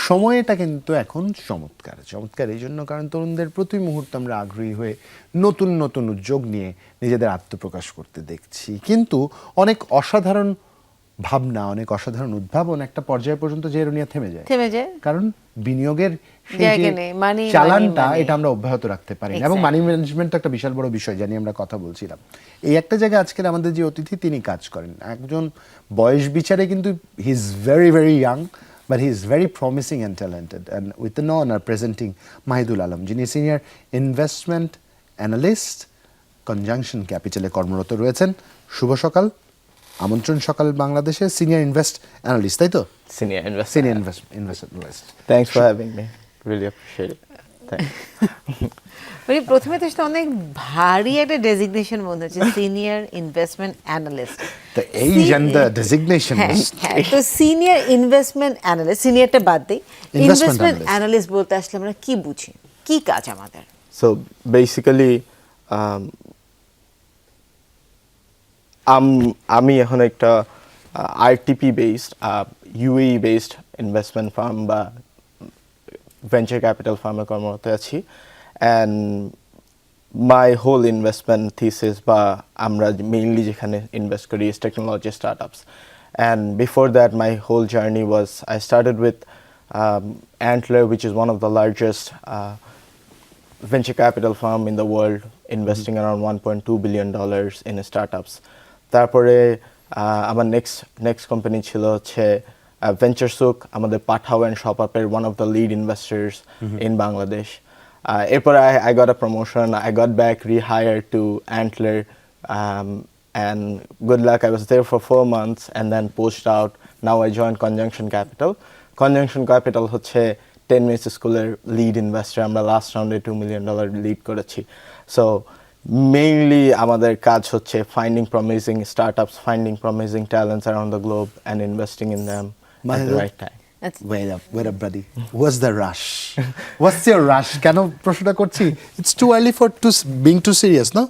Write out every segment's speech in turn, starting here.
সময়টা কিন্তু এখন চমৎকার এই জন্য কারণ তরুণদের প্রতি মুহূর্তে আমরা আগ্রহী হয়ে নতুন নতুন উদ্যোগ নিয়ে নিজেদের আত্মপ্রকাশ করতে দেখছি, কিন্তু অনেক অসাধারণ ভাবনা, অনেক অসাধারণ উদ্ভাবন একটা পর্যায় পর্যন্ত যে এরোনিয়া থেমে যায়, কারণ বিনিয়োগের চালানটা এটা আমরা অব্যাহত রাখতে পারি না, এবং মানি ম্যানেজমেন্ট একটা বিশাল বড় বিষয় জানি আমরা কথা বলছিলাম। এই একটা জায়গায় আজকের আমাদের যে অতিথি তিনি কাজ করেন, একজন বয়স বিচারে কিন্তু he is very very young, but he is very promising and talented, and with the honor presenting Mahidul Alam, যিনি সিনিয়র ইনভেস্টমেন্ট অ্যানালিস্ট কনজাংশন ক্যাপিটালে কর্মরত রয়েছেন। শুভ সকাল, আমন্ত্রণ সকাল বাংলাদেশে সিনিয়র ইনভেস্ট অ্যানালিস্ট, তাই তো? Senior invest. Thanks for having me, really appreciate it. মানে প্রথমে তো সেটা অনেক ভারী একটা ডেজিগনেশন মনে হচ্ছে, senior investment analyst. The age and the designation is তো সিনিয়র ইনভেস্টমেন্ট অ্যানালিস্ট, সিনিয়রটা বাদ দিই, ইনভেস্টমেন্ট অ্যানালিস্ট বলতে আসলে আমরা কি বুঝি, কি কাজ আমাদের? সো বেসিক্যালি আমি এখন একটা RTP based UAE based investment firm বা ভেঞ্চার ক্যাপিটাল ফার্মে কর্মরত আছি, and my whole investment thesis বা আমরা মেইনলি যেখানে ইনভেস্ট করি is technology startups, and before that my whole journey was I started with 𝗥𝗶𝗴𝗵𝘁𝘀𝗶 which is one of the largest venture capital firm in the world, investing around $1.2 billion in startups. তারপরে আমার next company ছিল হচ্ছে 𝗥𝗶𝗴𝗵𝘁𝘀𝗶, আমাদের 𝗵𝗵𝗵𝗺 and one of the lead investors in Bangladesh. এরপর I got a promotion, I got back rehired to 𝗥𝗶𝗴𝗵𝘁𝘀, and good luck, I was there for 4 months and then poached out. Now I joined Conjunction Capital. Conjunction Capital হচ্ছে 10 Minutes স্কুলের lead investor, আমরা last রাউন্ডে $2 million lead করেছি। So mainly আমাদের কাজ হচ্ছে finding promising startups, finding promising talents around the globe and investing in them at the right time. Wait up buddy, what's the rush? What's your rush? কেন প্রশ্নটা করছি, it's too early for being too serious, no?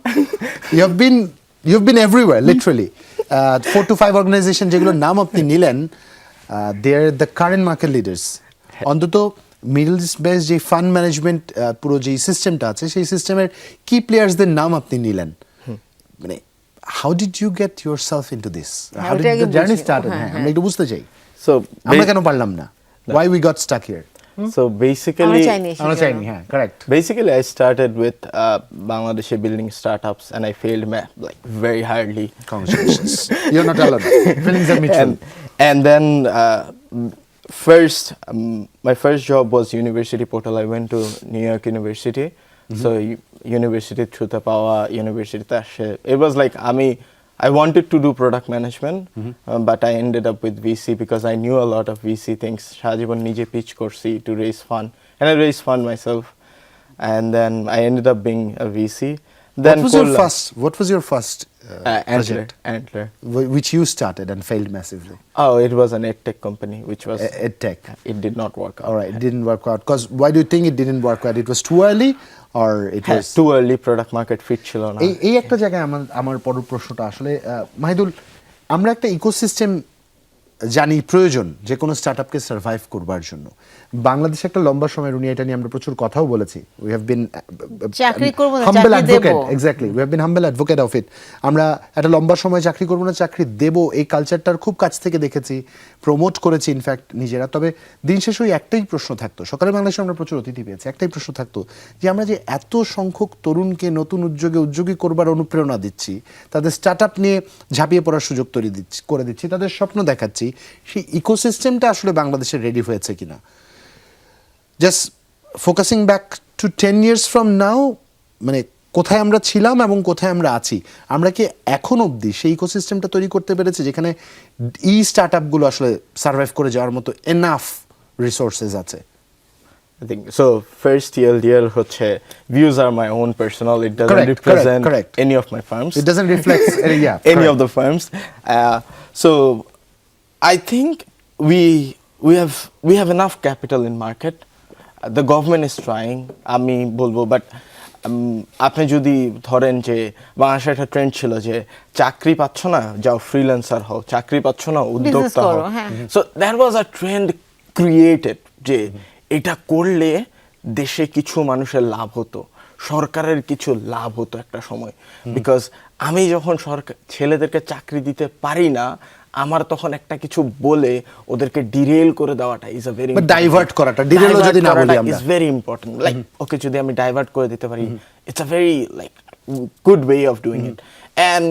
you've been everywhere literally. 4 to 5 organization যেগুলোর নাম আপনি নিলেন, they're the current market leaders. অন্তত middle east based যে fund management পুরো যে সিস্টেমটা আছে সেই সিস্টেমের কি প্লেয়ার্সদের নাম আপনি নিলেন, মানে how did you get yourself into this, how did the journey started? হ্যাঁ, আমরা একটু বুঝতে চাই, সো আমরা কেন পারলাম না, why we got stuck here? So basically, correct. Basically, I started with Bangladesh building startups, and I failed like very hardly. Congratulations, you're not alone. Feelings are mutual. And then my first job was university portal. I went to New York University, so university 𝗧𝗲𝗹𝗵𝘁𝘁। It was like I wanted to do product management, but I ended up with VC because I knew a lot of VC things. 𝗧𝗲𝗹𝗵𝘁𝘁 নিজে pitch করছি to raise fund, and I raised fund myself, and then I ended up being a VC. Then what was your first project? 𝗥𝗶𝗴𝗵𝘁𝘁, which you started and failed massively. Oh, it was an edtech company, which was edtech. It did not work out. All right, it didn't work out. Because why do you think it didn't work out? It was too early, or it was too early, product market fit ছিল না। এই একটা জায়গায় আমার বড় প্রশ্নটা আসলে মাহিদুল, আমরা একটা ইকোসিস্টেম জানি প্রয়োজন যে কোনো স্টার্টআপকে সার্ভাইভ করবার জন্য। বাংলাদেশে একটা লম্বা সময় এটা নিয়ে আমরা প্রচুর কথাও বলেছি। We have been humble advocate, exactly, we have been humble advocate of it. আমরা একটা লম্বা সময় চাকরি করবো না, চাকরি দেবো, এই কালচারটার খুব কাছ থেকে দেখেছি, প্রমোট করেছি ইনফ্যাক্ট নিজেরা। তবে দিন শেষে ওই একটাই প্রশ্ন থাকতো, সকালে বাংলাদেশে আমরা প্রচুর অতিথি পেয়েছি, একটাই প্রশ্ন থাকতো যে আমরা যে এত সংখ্যক তরুণকে নতুন উদ্যোগী করবার অনুপ্রেরণা দিচ্ছি, তাদের স্টার্টআপ নিয়ে ঝাঁপিয়ে পড়ার সুযোগ করে দিচ্ছি, তাদের স্বপ্ন দেখাচ্ছি, সেই ইকোসিস্টেমটা আসলে বাংলাদেশে রেডি হয়েছে কিনা। Just focusing back to 10 years from now, মানে কোথায় আমরা ছিলাম এবং কোথায় আমরা আছি, আমরা কি এখন অবধি সেই ইকোসিস্টেমটা তৈরি করতে পেরেছি যেখানে স্টার্টআপগুলো আসলে সার্ভাইভ করে যাওয়ার মতো এনাফ রিসোর্সেস আছে? I think so. First TLDR হচ্ছে views are my own personal. It doesn't represent any of my firms. It doesn't reflect any of the firms. So I think we have enough capital in market. The government is trying. আমি বলবো, but আপনি যদি ধরেন যে বাংলাদেশে একটা trend ছিল যে চাকরি পাচ্ছ না যাও ফ্রিল্যান্সার হও, চাকরি পাচ্ছ না উদ্যোক্তা হও। So that was a trend created যে এটা করলে দেশে কিছু মানুষের লাভ হতো, সরকারের কিছু লাভ হতো একটা সময়। বিকজ আমি যখন সরকার ছেলেদেরকে চাকরি দিতে পারি না, আমার তখন একটা কিছু বলে ওদেরকে ডিরেল করে দেওয়াটা ইজ আ ভেরি ডাইভার্ট করাটা, ডিরেলও যদি না বলি আমরা, is very important. Like okay যদি আমি ডাইভার্ট করে দিতে পারি, it's a very like good way of doing it, and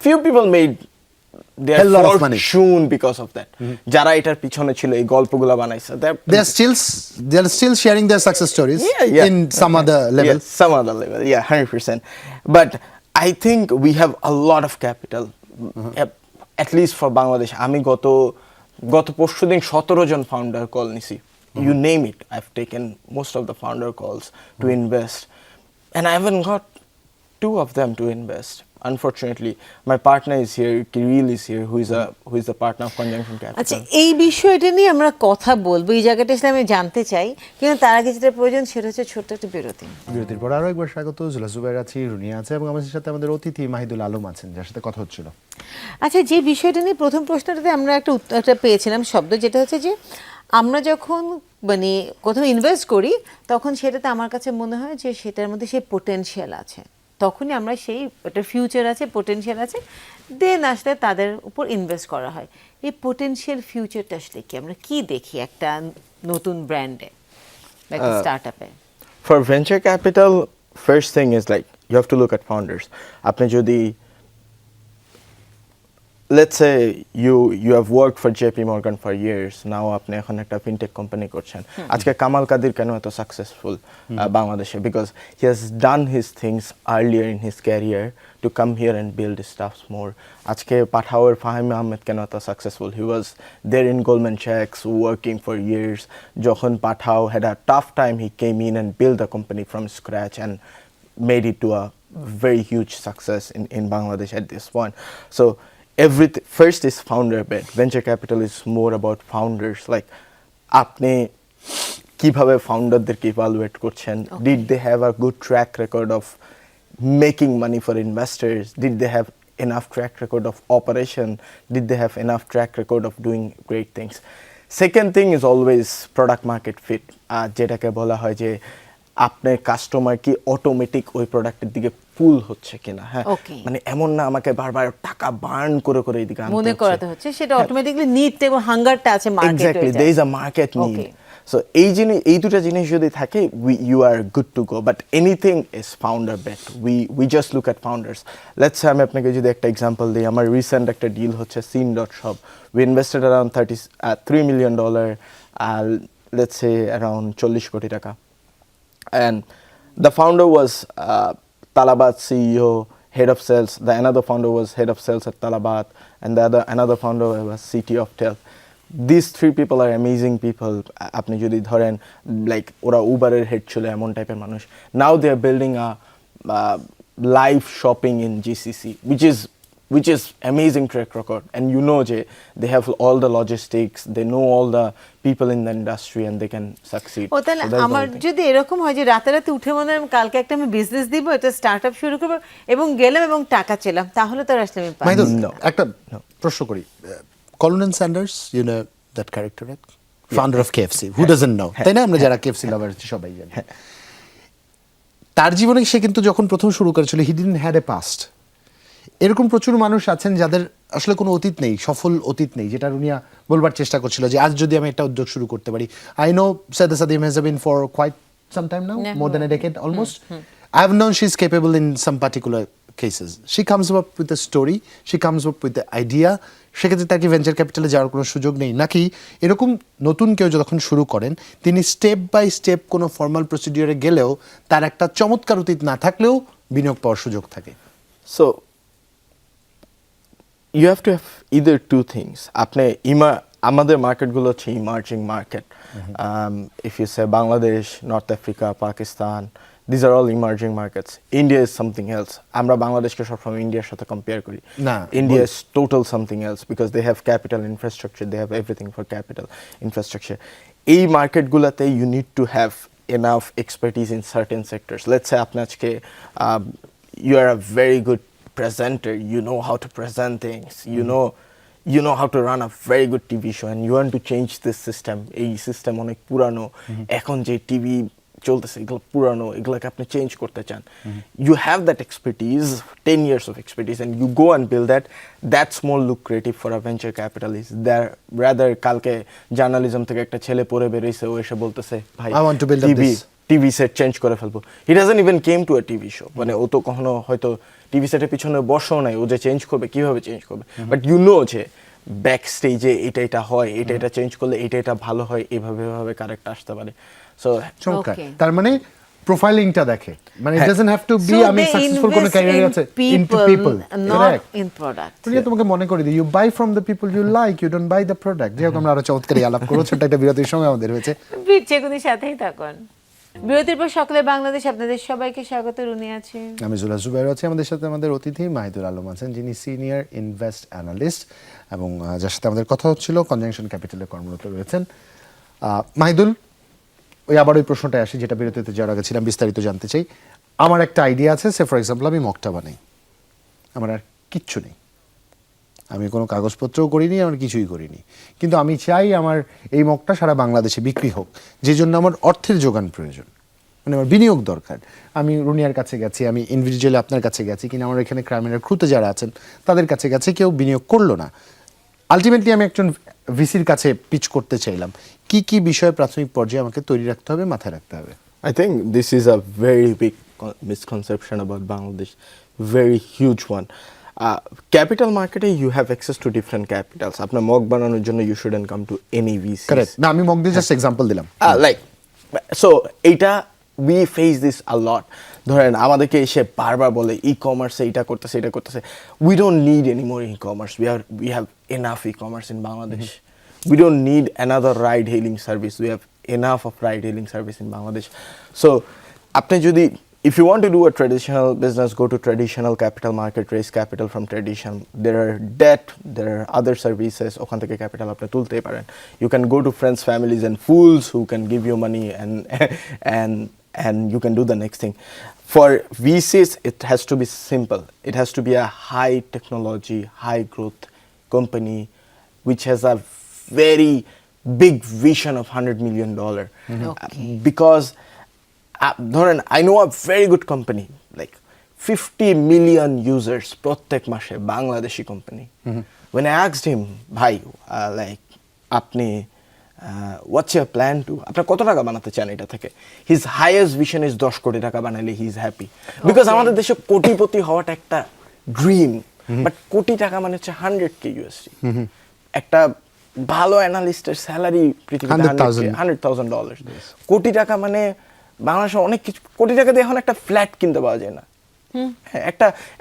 few people made their Fortune because of that. যারা এটার পিছনে ছিল, এই গল্পগুলো বানাইছে, they are still sharing their success stories in some other level. Yes, some other level, yeah, 100%. But I think we have a lot of capital, at least for Bangladesh. আমি গত পরশুদিন 17 জন ফাউন্ডার কল নিছি, you name it, I've taken most of the founder calls to invest, and I haven't got 2 of them to invest. Unfortunately, my partner is here, Kiril is here, who is the partner of Conjunction Capital. আচ্ছা, এই বিষয়টা নিয়ে আমরা কথা বলবো, এই জায়গাটা আসলে আমি জানতে চাই, কিন্তু তার আগে যেটা প্রয়োজন সেটা হচ্ছে ছোট্ট একটা বিরতি। বিরতির পর আরো একবার স্বাগত। জুলাসুবাইর আছি, রুনিয়া আছে, এবং আমাদের সাথে আমাদের অতিথি মাহিদুল আলম আছেন, যার সাথে কথা হচ্ছিল। আচ্ছা, যে বিষয়টা নিয়ে প্রথম প্রশ্নটাতে আমরা একটা পেয়েছিলাম শব্দ, যেটা হচ্ছে যে আমরা যখন মানে কোথাও ইনভেস্ট করি, তখন সেটাতে আমার কাছে মনে হয় যে সেটার মধ্যে সেই পোটেনশিয়াল আছে, তখনই আমরা সেই একটা ফিউচার আছে, পোটেনশিয়াল আছে, দেন আসলে তাদের উপর ইনভেস্ট করা হয়। এই পোটেনশিয়াল ফিউচারটা আসলে কি, আমরা কি দেখি একটা নতুন ব্র্যান্ডে বা একটা স্টার্টআপে? For venture capital, first thing is like you have to look at founders. আপনি যদি, let's say you have worked for 𝗤𝗵𝗵𝘀𝗀𝗶𝘀𝗀𝗶 for years, now আপনি এখন একটা ফিনটেক কোম্পানি করছেন। আজকে 𝗲𝗵𝗵𝗵𝗀𝗀𝗀𝗃 কেন এত সাকসেসফুল বাংলাদেশে? because he has done his things earlier in his career to come here and build his stuffs more. আজকে পাঠাওয়ের ফাহিম আহমেদ কেন এত successful? he was there in Goldman Sachs working for years. যখন পাঠাও had a tough time, he came in and built the company from scratch and made it to a very huge success in Bangladesh at this point. So everything first is founder bed. Venture capital is more about founders, like আপনি কিভাবে ফাউন্ডারদেরকে evaluate করছেন, did they have a good track record of making money for investors, did they have enough track record of operation, did they have enough track record of doing great things. Second thing is always product market fit, যেটাকে বলা হয় যে আপনার customer কি automatic ওই প্রোডাক্টের দিকে পুল হচ্ছে কিনা। হ্যাঁ, মানে এমন না আমাকে বারবার টাকা বার্ন করে করে এদিকে মনে করাতে হচ্ছে, সেটা অটোমেটিক্যালি নিড এবং হাঙ্গারটা আছে মার্কেটে। Exactly, there is a market need. So এই দুটো জিনিস যদি থাকে, you are good to go. But anything is founder bet. We just look at founders. Let's say আমি আপনাকে যদি একটা এক্সাম্পল দিই, আমার রিসেন্ট একটা ডিল হচ্ছে 𝗓𝗏𝗏𝑠℠𝑜𝑝। We invested around $3 million, let's say around 40 crore টাকা। And the founder was Talabat CEO, head of sales. The another founder was head of sales at Talabat, and another founder was CTO of Tel. These 3 people are amazing people. আপনি যদি ধরেন like ওরা উবারের head ছিল, এমন টাইপের মানুষ। Now they are building a live shopping in GCC, which is amazing track record, and you know they have all the logistics, they know all the people in the industry, and they can succeed. ও তাহলে আমার যদি এরকম হয় যে রাতে উঠে মনে হয় কালকে একটা আমি বিজনেস দিব, এটা স্টার্টআপ শুরু করব, এবং গেলাম এবং টাকা চেলাম, তাহলে তো আসলে আমি পাই না। একটা প্রশ্ন করি, colonel Sanders, you know that character, founder of KFC, who doesn't know, তাই না? আমরা যারা KFC লাভার সবাই জানি। তার জীবনে সে কিন্তু যখন প্রথম শুরু করেছিল, he didn't had a past. এরকম প্রচুর মানুষ আছেন যাদের আসলে কোনো অতীত নেই, সফল অতীত নেই, যেটা রুনিয়া বলবার চেষ্টা করছিল যে আজ যদি আমি একটা উদ্যোগ শুরু করতে পারি। I know 𝗧𝗲𝗹𝗵𝗵𝘃𝗀𝗃 has been for quite some time now, more than a decade almost. I have known she's capable in some particular cases. She comes up with a story, she comes up with the idea. সেক্ষেত্রে তাকে venture ক্যাপিটালে যাওয়ার কোনো সুযোগ নেই, নাকি এরকম নতুন কেউ যখন শুরু করেন তিনি স্টেপ বাই স্টেপ কোনো ফর্মাল প্রসিডিওরে গেলেও তার একটা চমৎকার অতীত না থাকলেও বিনিয়োগ পাওয়ার সুযোগ থাকে? So you have to have either two things. আপনি আমাদের মার্কেটগুলো হচ্ছে emerging market. if you say Bangladesh, North Africa, Pakistan, these are all emerging markets. India is something else. আমরা বাংলাদেশকে সবসময় ইন্ডিয়ার সাথে কম্পেয়ার করি না। India is total something else because they have capital infrastructure, they have everything for capital infrastructure. এই মার্কেটগুলোতে you need to have enough expertise in certain sectors. Let's say আপনি আজকে you are a very good presenter, you know how to present things, you know how to run a very good TV show and you want to change this system, এই system অনেক পুরানো, এখন যে TV চলতেছে এগুলো পুরানো, এগুলোকে আপনি চেঞ্জ করতে চান, you have that expertise, 10 years of expertise, and you go and build that. That's more lucrative for a venture capitalist. There rather কালকে জার্নালিজম থেকে একটা ছেলে পড়ে বেরিয়েছে, ও এসে বলতেছে ভাই I want to build up this. TV set change করে ফেলবো, he doesn't even came to a TV show, মানে ও তো কখনো হয়তো টিভি সেটের পিছনে বসেও নাই, ও যে চেঞ্জ করবে কিভাবে চেঞ্জ করবে, বাট ইউ নো যে ব্যাক স্টেজে এটা হয়, এটা চেঞ্জ করলে এটা ভালো হয়, এভাবে কারেক্ট আসতে পারে। সো চমৎকার। Okay. তার মানে প্রোফাইলিংটা দেখে, মানে it doesn't have to be So আমি they সাকসেসফুল কোন invest ক্যারিয়ারে in আছে, people, into people, not correct. in product. তুমি তোমাকে মনে করে দিই, you buy from the people you like, you don't buy the product। যেহেতু আমরা আরো চমৎকারী আলাপ করবো, ছোট্ট একটা বিরতির সময় আমাদের হয়েছে। চেকুনির সাথেই থাকুন। বিরতির পর সকলে বাংলাদেশ, আপনাদের সবাইকে স্বাগত। রুনি আছে, আমি 𝗧𝗲𝗹𝗵𝘃𝗁 আছি, আমাদের সাথে আমাদের অতিথি মাহিদুল আলম আছেন, যিনি সিনিয়র ইনভেস্ট অ্যানালিস্ট এবং যার সাথে আমাদের কথা হচ্ছিল কনজাংশন ক্যাপিটালে কর্মরত রয়েছেন। মাহিদুল, আবার ওই প্রশ্নটায় আসি যেটা বিরতিতে যাওয়ার আগে ছিলাম, বিস্তারিত জানতে চাই। আমার একটা আইডিয়া আছে, সে ফর এক্সাম্পল আমি মগটা বানাই, আমার আর কিচ্ছু নেই, আমি কোনো কাগজপত্রও করিনি, আমার কিছুই করিনি, কিন্তু আমি চাই আমার এই মগটা সারা বাংলাদেশে বিক্রি হোক, যে জন্য আমার অর্থের যোগান প্রয়োজন, মানে আমার বিনিয়োগ দরকার। আমি রুনিয়ার কাছে গেছি, আমি ইন্ডিভিজুয়ালি আপনার কাছে গেছি, কিনা আমার এখানে ক্রাইমের ক্রুতে যারা আছেন তাদের কাছে গেছে, কেউ বিনিয়োগ করলো না। আলটিমেটলি আমি একজন ভিসির কাছে পিচ করতে চাইলাম, কি কি বিষয়ে প্রাথমিক পর্যায়ে আমাকে তৈরি রাখতে হবে, মাথায় রাখতে হবে? I think this is a very big misconception about Bangladesh, very huge one. Capital marketing, you have access to different capitals. আপনার মগ বানানোর জন্য you shouldn't come to any VC. Correct না, আমি মগ দিয়ে জাস্ট এক্সাম্পল দিলাম। Like, so এটা we face this a lot. ধরেন আমাদেরকে এসে বারবার বলে ই-কমার্সে এটা করতেছে, we don't need any more e-commerce, we have enough e-commerce in Bangladesh. We don't need another ride hailing service, we have enough of ride hailing service in Bangladesh. So আপনি যদি, if you want to do a traditional business, go to traditional capital market, raise capital from tradition. There are debt, there are other services, ওখান থেকে capital আপনি তুলতেই পারেন। You can go to friends, families and fools who can give you money and you can do the next thing. For VCs, it has to be simple. It has to be a high technology, high growth company which has a very big vision of $100 million. Okay. Because ধরেন I know a very good company, like 50 million users প্রত্যেক মাসে, Bangladeshi company. When I asked him, ভাই like আপনি what's your plan to, আপনার কত টাকা বানাতে চান এটা থেকে? His highest vision is 10 কোটি টাকা বানালে he is happy. Because আমাদের দেশে কোটিপতি হওয়াটা একটা ড্রিম, বাট কোটি টাকা মানে হচ্ছে 100K USD। একটা ভালো অ্যানালিস্টের স্যালারি পৃথিবীতে $100,000। কোটি টাকা মানে বাংলাদেশে অনেক কিছু, কোটি টাকা দিয়ে এখন একটা ফ্ল্যাট কিনতে পাওয়া যায় না। হ্যাঁ,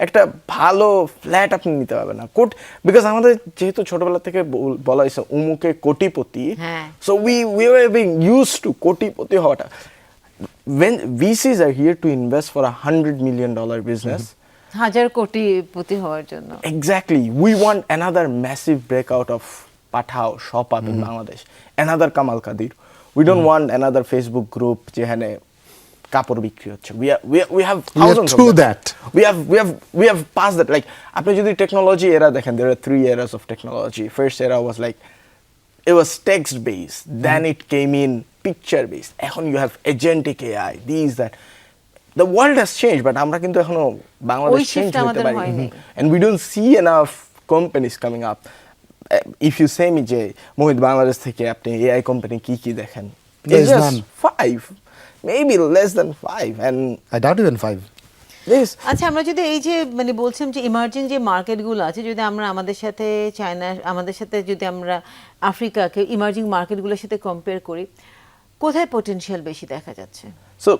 একটা ভালো ফ্ল্যাট আপনি নিতে পারবেন না, বিকজ আমাদের যেহেতু ছোটবেলা থেকে বলা হয়েছে উমুকে কোটিপতি, so we were being used to কোটিপতি হওয়াটা। When VCs are here to invest for $100 million business, 1000 কোটিপতি হওয়ার জন্য, exactly, we want another massive breakout of Pathao শপাপ in Bangladesh, another Kamal Kadir. We don't want another Facebook group যেখানে কাপড় বিক্রি হচ্ছে। We have thousands of that. We have passed that. Like আপনি যদি technology এরা দেখেন, there are 3 eras of technology. First era was like, it was text based, then it came in picture based, এখন you have agentic AI, these that. The world has changed, but আমরা কিন্তু এখনো Bangladesh change হতে পারিনি, and we don't see enough companies coming up. If you say me যে মোহিত বাংলাদেশ থেকে আপনি AI company কি দেখেন, it's just 5, maybe less than 5, and I doubt even 5. আচ্ছা, আমরা যদি এই যে মানে বলছিলাম যে ইমার্জিং যে মার্কেটগুলো আছে, যদি আমরা আমাদের সাথে চায়না, আমাদের সাথে যদি আমরা আফ্রিকাকে ইমার্জিং মার্কেটগুলোর সাথে কম্পেয়ার করি, কোথায় পটেনশিয়াল বেশি দেখা যাচ্ছে? So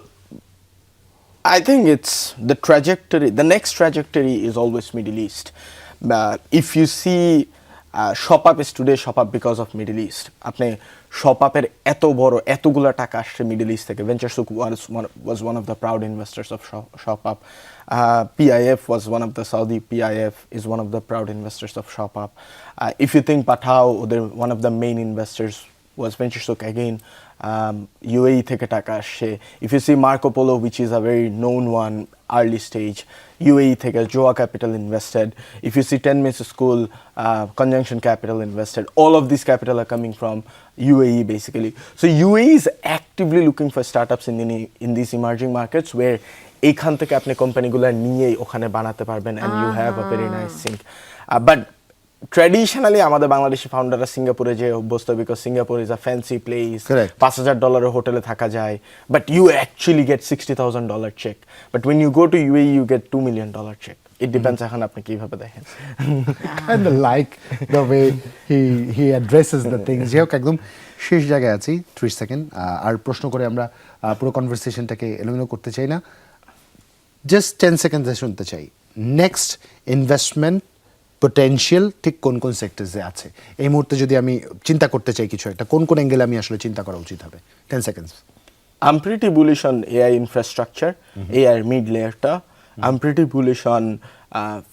I think it's the trajectory, the next trajectory is always Middle East. If you see shop-up is today shop-up because of Middle East. আপনি shop-up-এর এত বড় এতগুলা টাকা আসছে মিডল ইস্ট থেকে। 𝗪𝗪𝗪𝗃 was one of the proud investors of shop-up. PIF was one of the Saudi PIF is one of the proud investors of shop-up. If you think Pathao, one of the main investors was 𝗪𝗪𝗪𝗃 again. UAE থেকে টাকা আসছে। If you see Marco Polo, which is a very known one, early stage, UAE থেকে Joa Capital invested. If you see 𝗏𝗏𝗔 School, Conjunction Capital invested. All of these capital are coming from UAE basically. So UAE is actively looking for startups in these emerging markets where এইখান থেকে আপনি কোম্পানিগুলো নিয়ে ওখানে বানাতে পারবেন and you have a very nice thing. But traditionally আমাদের বাংলাদেশি ফাউন্ডাররা সিঙ্গাপুরে যে অভ্যস্ত, because Singapore is a fancy place, $5,000 হোটেলে থাকা যায়, but you actually get $60,000 cheque, but when you go to UAE you get $2 million cheque. It depends এখন আপনি কিভাবে দেখেন। and like the way he addresses the things। যাই হোক, একদম শেষ জায়গায় আছি, 30 সেকেন্ড আর প্রশ্ন করে আমরা পুরো কনভারসেশনটাকে এলোমেলো করতে চাই না, জাস্ট 10 সেকেন্ডে শুনতে চাই নেক্সট ইনভেস্টমেন্ট পোটেনশিয়াল ঠিক কোন কোন সেক্টরসে আছে এই মুহূর্তে, যদি আমি চিন্তা করতে চাই কিছু একটা, কোন কোন অ্যাঙ্গেলে আমি আসলে চিন্তা করা উচিত হবে? 10 seconds. I'm pretty bullish on AI infrastructure, AI mid layerটা. I'm pretty bullish on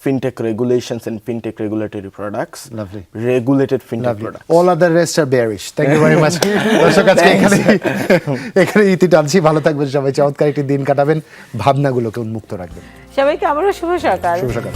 fintech regulations and fintech regulatory products. Lovely. Regulated fintech products. All other rest are bearish. Thank you very much. দর্শক আজকে এখানে ইতি টানছি। ভালো থাকবেন সবাই, চমৎকার একটি দিন কাটাবেন, ভাবনাগুলোকে উন্মুক্ত রাখবেন। সবাইকে আমারও শুভ সকাল। শুভ সকাল।